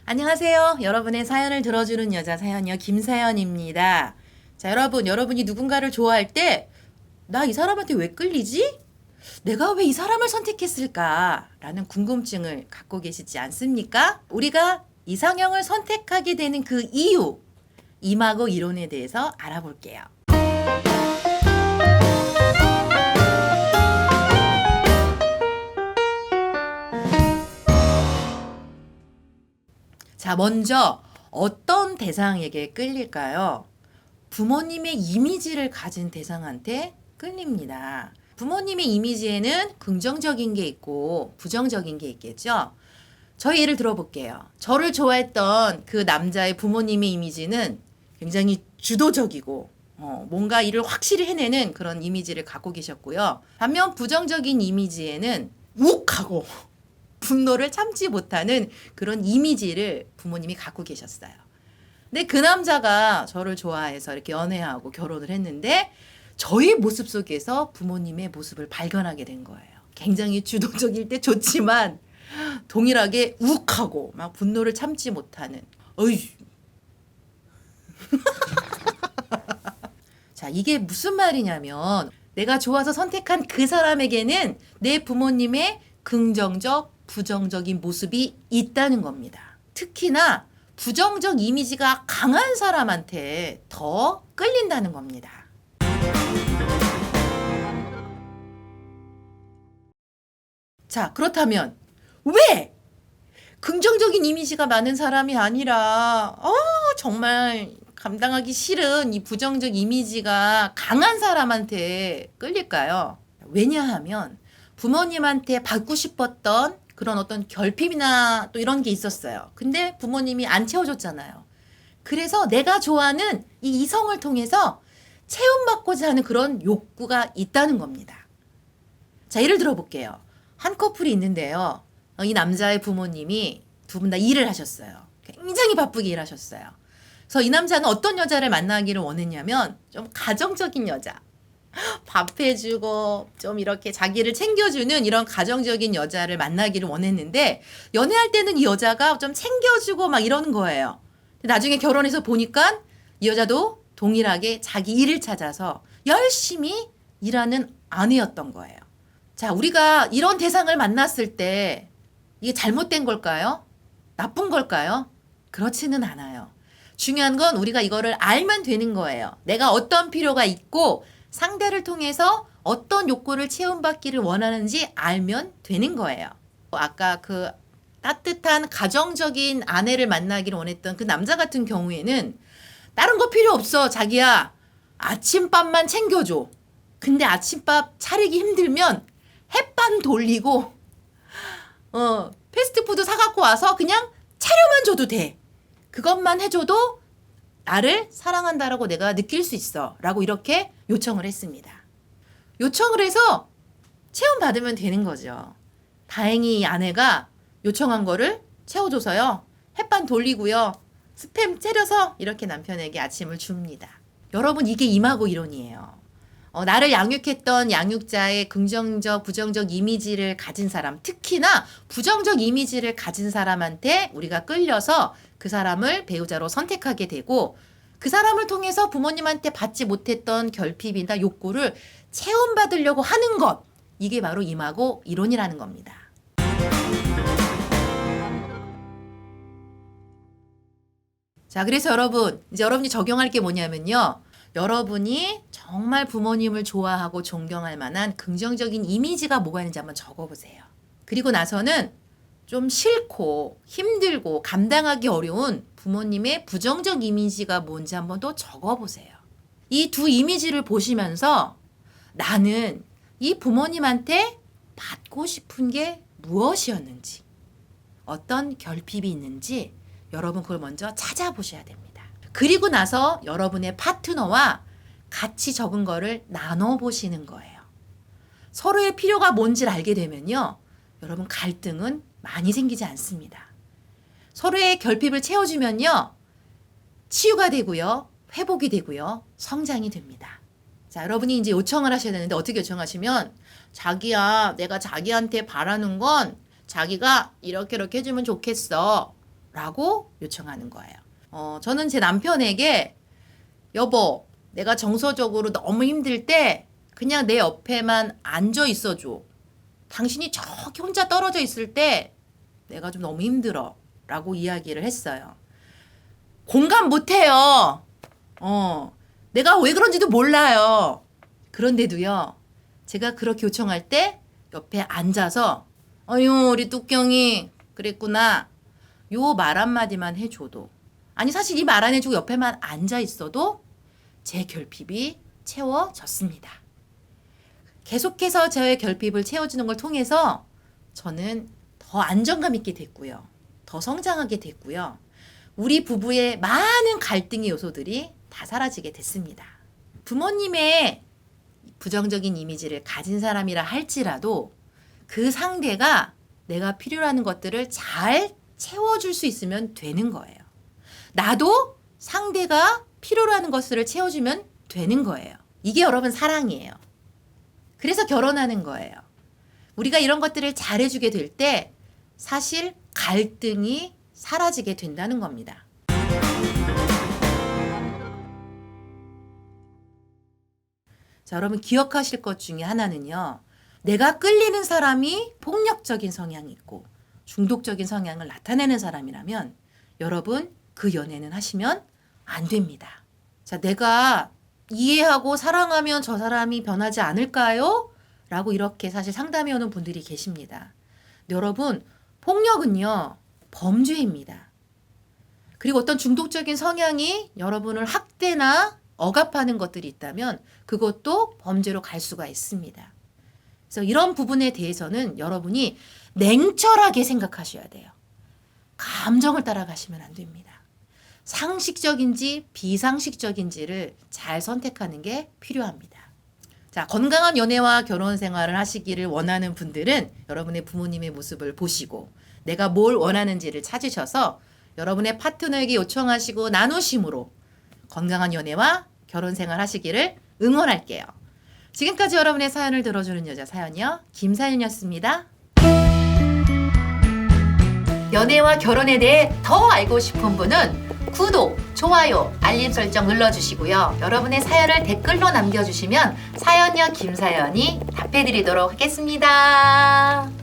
안녕하세요. 여러분의 사연을 들어주는 여자 사연이요. 김사연입니다. 자, 여러분이 누군가를 좋아할 때, 나 이 사람한테 왜 끌리지? 내가 왜 이 사람을 선택했을까? 라는 궁금증을 갖고 계시지 않습니까? 우리가 이상형을 선택하게 되는 그 이유, 이마고 이론에 대해서 알아볼게요. 자, 먼저 어떤 대상에게 끌릴까요? 부모님의 이미지를 가진 대상한테 끌립니다. 부모님의 이미지에는 긍정적인 게 있고 부정적인 게 있겠죠? 저희 예를 들어볼게요. 저를 좋아했던 그 남자의 부모님의 이미지는 굉장히 주도적이고 뭔가 일을 확실히 해내는 그런 이미지를 갖고 계셨고요. 반면 부정적인 이미지에는 욱하고 분노를 참지 못하는 그런 이미지를 부모님이 갖고 계셨어요. 근데 그 남자가 저를 좋아해서 이렇게 연애하고 결혼을 했는데 저의 모습 속에서 부모님의 모습을 발견하게 된 거예요. 굉장히 주도적일 때 좋지만 동일하게 욱하고 막 분노를 참지 못하는. 어이. 자, 이게 무슨 말이냐면 내가 좋아서 선택한 그 사람에게는 내 부모님의 긍정적, 부정적인 모습이 있다는 겁니다. 특히나 부정적 이미지가 강한 사람한테 더 끌린다는 겁니다. 자, 그렇다면 왜 긍정적인 이미지가 많은 사람이 아니라 정말 감당하기 싫은 이 부정적 이미지가 강한 사람한테 끌릴까요? 왜냐하면 부모님한테 받고 싶었던 그런 어떤 결핍이나 또 이런 게 있었어요. 근데 부모님이 안 채워줬잖아요. 그래서 내가 좋아하는 이 이성을 통해서 채움받고자 하는 그런 욕구가 있다는 겁니다. 자, 예를 들어볼게요. 한 커플이 있는데요. 이 남자의 부모님이 두 분 다 일을 하셨어요. 굉장히 바쁘게 일하셨어요. 그래서 이 남자는 어떤 여자를 만나기를 원했냐면 좀 가정적인 여자. 밥 해주고 좀 이렇게 자기를 챙겨주는 이런 가정적인 여자를 만나기를 원했는데 연애할 때는 이 여자가 좀 챙겨주고 막 이러는 거예요. 나중에 결혼해서 보니까 이 여자도 동일하게 자기 일을 찾아서 열심히 일하는 아내였던 거예요. 자, 우리가 이런 대상을 만났을 때 이게 잘못된 걸까요? 나쁜 걸까요? 그렇지는 않아요. 중요한 건 우리가 이거를 알면 되는 거예요. 내가 어떤 필요가 있고 상대를 통해서 어떤 욕구를 채움받기를 원하는지 알면 되는 거예요. 아까 그 따뜻한 가정적인 아내를 만나기를 원했던 그 남자 같은 경우에는 다른 거 필요 없어, 자기야. 아침밥만 챙겨줘. 근데 아침밥 차리기 힘들면 햇반 돌리고 패스트푸드 사갖고 와서 그냥 차려만 줘도 돼. 그것만 해줘도 나를 사랑한다라고 내가 느낄 수 있어. 라고 이렇게 요청을 했습니다. 요청을 해서 채움받으면 되는 거죠. 다행히 이 아내가 요청한 거를 채워줘서요. 햇반 돌리고요. 스팸 차려서 이렇게 남편에게 아침을 줍니다. 여러분, 이게 임하고 이론이에요. 나를 양육했던 양육자의 긍정적, 부정적 이미지를 가진 사람, 특히나 부정적 이미지를 가진 사람한테 우리가 끌려서 그 사람을 배우자로 선택하게 되고 그 사람을 통해서 부모님한테 받지 못했던 결핍이나 욕구를 채움받으려고 하는 것, 이게 바로 임하고 이론이라는 겁니다. 자, 그래서 여러분, 이제 여러분이 적용할 게 뭐냐면요. 여러분이 정말 부모님을 좋아하고 존경할 만한 긍정적인 이미지가 뭐가 있는지 한번 적어보세요. 그리고 나서는 좀 싫고 힘들고 감당하기 어려운 부모님의 부정적 이미지가 뭔지 한번 또 적어보세요. 이 두 이미지를 보시면서 나는 이 부모님한테 받고 싶은 게 무엇이었는지, 어떤 결핍이 있는지 여러분 그걸 먼저 찾아보셔야 됩니다. 그리고 나서 여러분의 파트너와 같이 적은 거를 나눠보시는 거예요. 서로의 필요가 뭔지를 알게 되면요. 여러분 갈등은 많이 생기지 않습니다. 서로의 결핍을 채워주면요. 치유가 되고요. 회복이 되고요. 성장이 됩니다. 자, 여러분이 이제 요청을 하셔야 되는데 어떻게 요청하시면 자기야, 내가 자기한테 바라는 건 자기가 이렇게 해주면 좋겠어. 라고 요청하는 거예요. 저는 제 남편에게 여보, 내가 정서적으로 너무 힘들 때 그냥 내 옆에만 앉아 있어줘. 당신이 저기 혼자 떨어져 있을 때 내가 좀 너무 힘들어 라고 이야기를 했어요. 공감 못해요. 내가 왜 그런지도 몰라요. 그런데도요, 제가 그렇게 요청할 때 옆에 앉아서 어휴 우리 뚝경이 그랬구나 요 말 한마디만 해줘도, 아니 사실 이 말 안 해주고 옆에만 앉아 있어도 제 결핍이 채워졌습니다. 계속해서 저의 결핍을 채워주는 걸 통해서 저는 더 안정감 있게 됐고요. 더 성장하게 됐고요. 우리 부부의 많은 갈등의 요소들이 다 사라지게 됐습니다. 부모님의 부정적인 이미지를 가진 사람이라 할지라도 그 상대가 내가 필요로 하는 것들을 잘 채워줄 수 있으면 되는 거예요. 나도 상대가 필요로 하는 것들을 채워주면 되는 거예요. 이게 여러분 사랑이에요. 그래서 결혼하는 거예요. 우리가 이런 것들을 잘해주게 될 때 사실 갈등이 사라지게 된다는 겁니다. 자, 여러분 기억하실 것 중에 하나는요. 내가 끌리는 사람이 폭력적인 성향이 있고 중독적인 성향을 나타내는 사람이라면 여러분 그 연애는 하시면 안 됩니다. 자, 내가 이해하고 사랑하면 저 사람이 변하지 않을까요? 라고 이렇게 사실 상담해 오는 분들이 계십니다. 여러분, 폭력은요, 범죄입니다. 그리고 어떤 중독적인 성향이 여러분을 학대나 억압하는 것들이 있다면 그것도 범죄로 갈 수가 있습니다. 그래서 이런 부분에 대해서는 여러분이 냉철하게 생각하셔야 돼요. 감정을 따라가시면 안 됩니다. 상식적인지 비상식적인지를 잘 선택하는 게 필요합니다. 자, 건강한 연애와 결혼 생활을 하시기를 원하는 분들은 여러분의 부모님의 모습을 보시고 내가 뭘 원하는지를 찾으셔서 여러분의 파트너에게 요청하시고 나누심으로 건강한 연애와 결혼 생활 하시기를 응원할게요. 지금까지 여러분의 사연을 들어주는 여자 사연이요. 김사연이었습니다. 연애와 결혼에 대해 더 알고 싶은 분은 구독, 좋아요, 알림 설정 눌러주시고요. 여러분의 사연을 댓글로 남겨주시면 사연녀 김사연이 답해드리도록 하겠습니다.